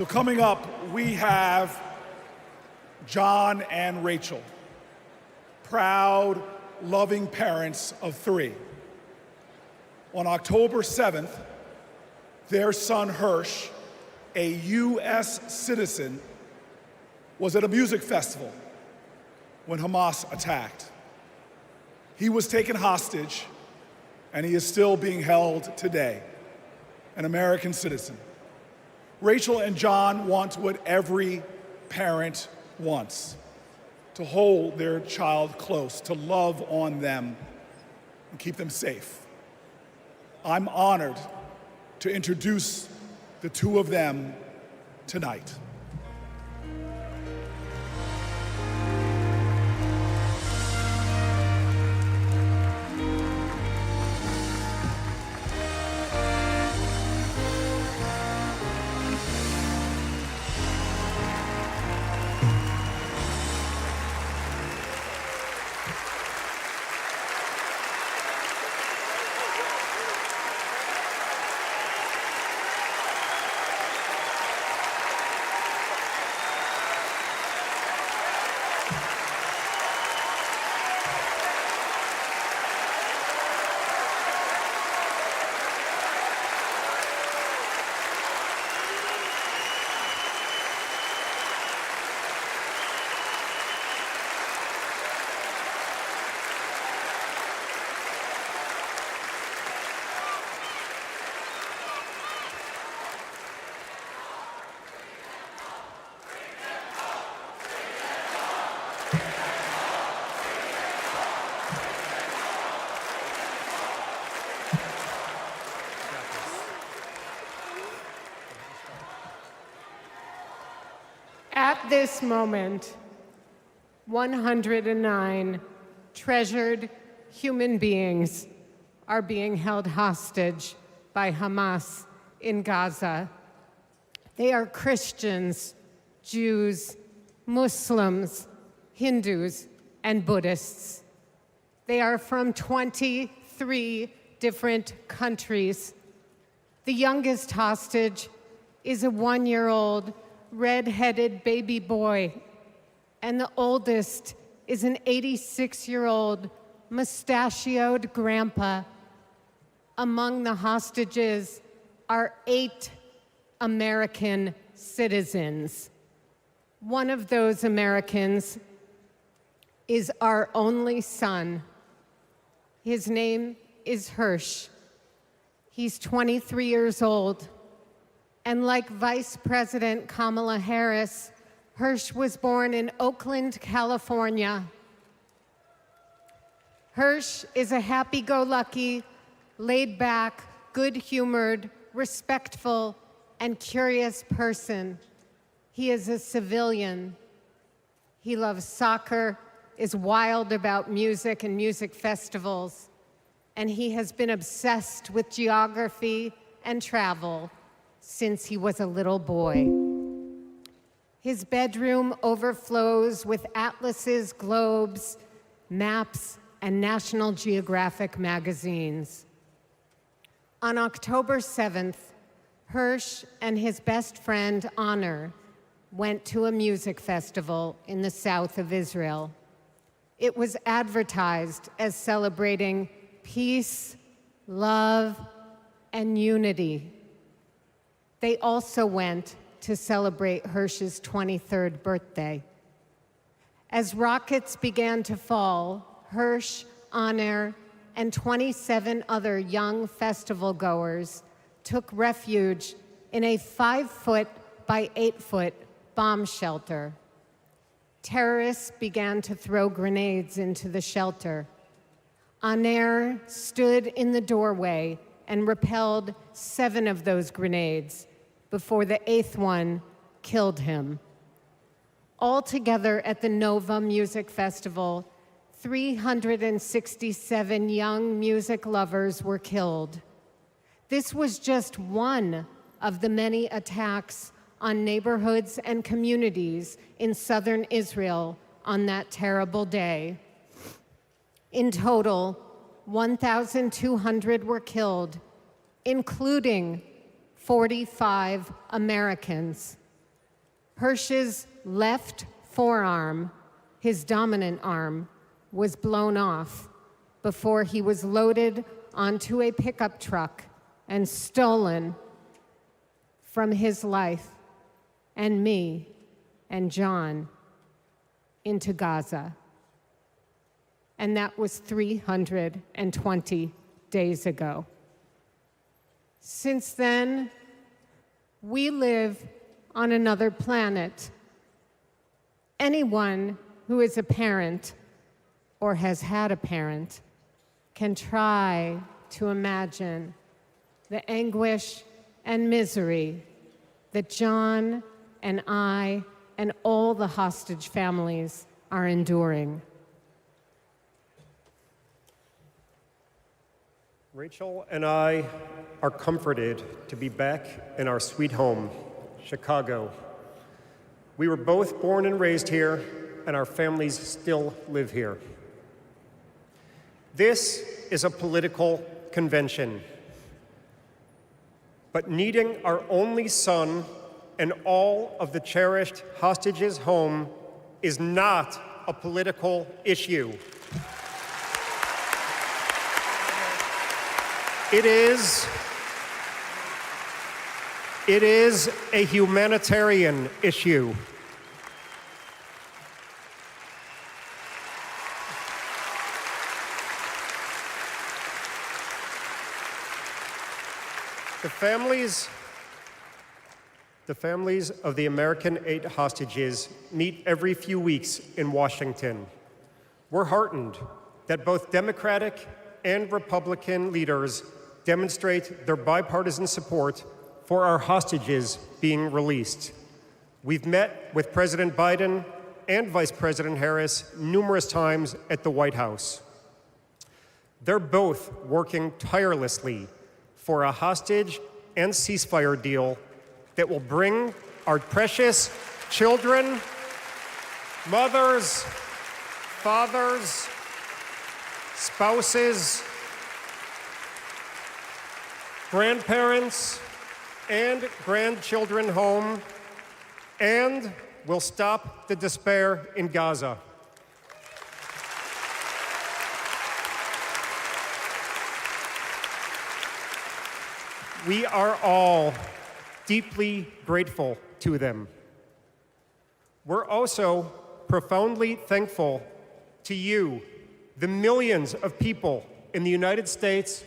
So coming up, we have John and Rachel, proud, loving parents of 3. On October 7th, their son Hersh, a U.S. citizen, was at a music festival when Hamas attacked. He was taken hostage, and he is still being held today, an American citizen. Rachel and John want what every parent wants: to hold their child close, to love on them, and keep them safe. I'm honored to introduce the 2 of them tonight. At this moment, 109 treasured human beings are being held hostage by Hamas in Gaza. They are Christians, Jews, Muslims, Hindus, and Buddhists. They are from 23 different countries. The youngest hostage is a 1-year-old red-headed baby boy, and the oldest is an 86-year-old mustachioed grandpa. Among the hostages are 8 American citizens. One of those Americans is our only son. His name is Hersh. He's 23 years old. And like Vice President Kamala Harris, Hersh was born in Oakland, California. Hersh is a happy-go-lucky, laid-back, good-humored, respectful, and curious person. He is a civilian. He loves soccer, is wild about music and music festivals, and he has been obsessed with geography and travel since he was a little boy. His bedroom overflows with atlases, globes, maps, and National Geographic magazines. On October 7th, Hersh and his best friend, Honor, went to a music festival in the south of Israel. It was advertised as celebrating peace, love, and unity. They also went to celebrate Hersh's 23rd birthday. As rockets began to fall, Hersh, Honor, and 27 other young festival goers took refuge in a 5-foot by 8-foot bomb shelter. Terrorists began to throw grenades into the shelter. Honor stood in the doorway and repelled 7 of those grenades before the 8th one killed him. Altogether at the Nova Music Festival, 367 young music lovers were killed. This was just one of the many attacks on neighborhoods and communities in southern Israel on that terrible day. In total, 1,200 were killed, including 45 Americans. Hersh's left forearm, his dominant arm, was blown off before he was loaded onto a pickup truck and stolen from his life and me and John into Gaza. And that was 320 days ago. Since then, we live on another planet. Anyone who is a parent or has had a parent can try to imagine the anguish and misery that John and I and all the hostage families are enduring. Rachel and I are comforted to be back in our sweet home, Chicago. We were both born and raised here, and our families still live here. This is a political convention, but needing our only son and all of the cherished hostages home is not a political issue. It is a humanitarian issue. The families of the American 8 hostages meet every few weeks in Washington. We're heartened that both Democratic and Republican leaders demonstrate their bipartisan support for our hostages being released. We've met with President Biden and Vice President Harris numerous times at the White House. They're both working tirelessly for a hostage and ceasefire deal that will bring our precious children, mothers, fathers, spouses, grandparents, and grandchildren home, and will stop the despair in Gaza. We are all deeply grateful to them. We're also profoundly thankful to you, the millions of people in the United States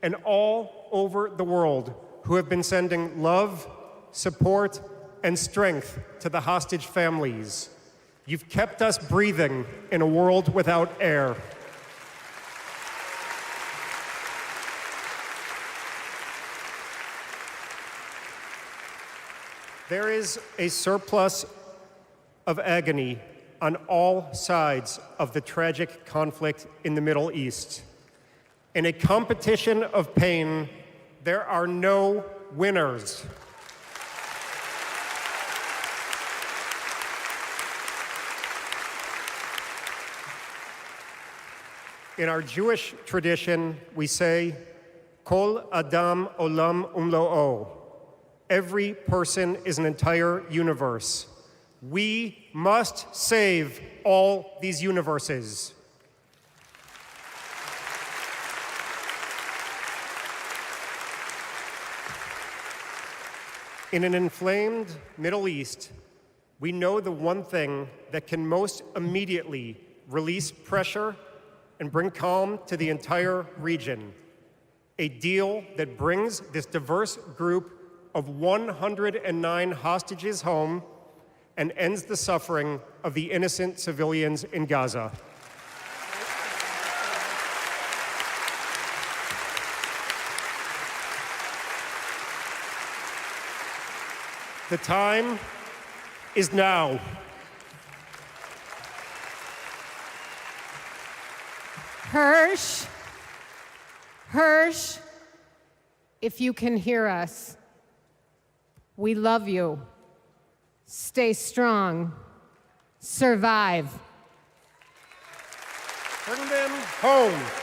and all over the world who have been sending love, support, and strength to the hostage families. You've kept us breathing in a world without air. There is a surplus of agony on all sides of the tragic conflict in the Middle East. In a competition of pain, there are no winners. In our Jewish tradition, we say, Kol Adam Olam Umlo'o. Every person is an entire universe. We must save all these universes. In an inflamed Middle East, we know the one thing that can most immediately release pressure and bring calm to the entire region. A deal that brings this diverse group of 109 hostages home and ends the suffering of the innocent civilians in Gaza. The time is now. Hersh, if you can hear us, we love you. Stay strong. Survive. Bring them home.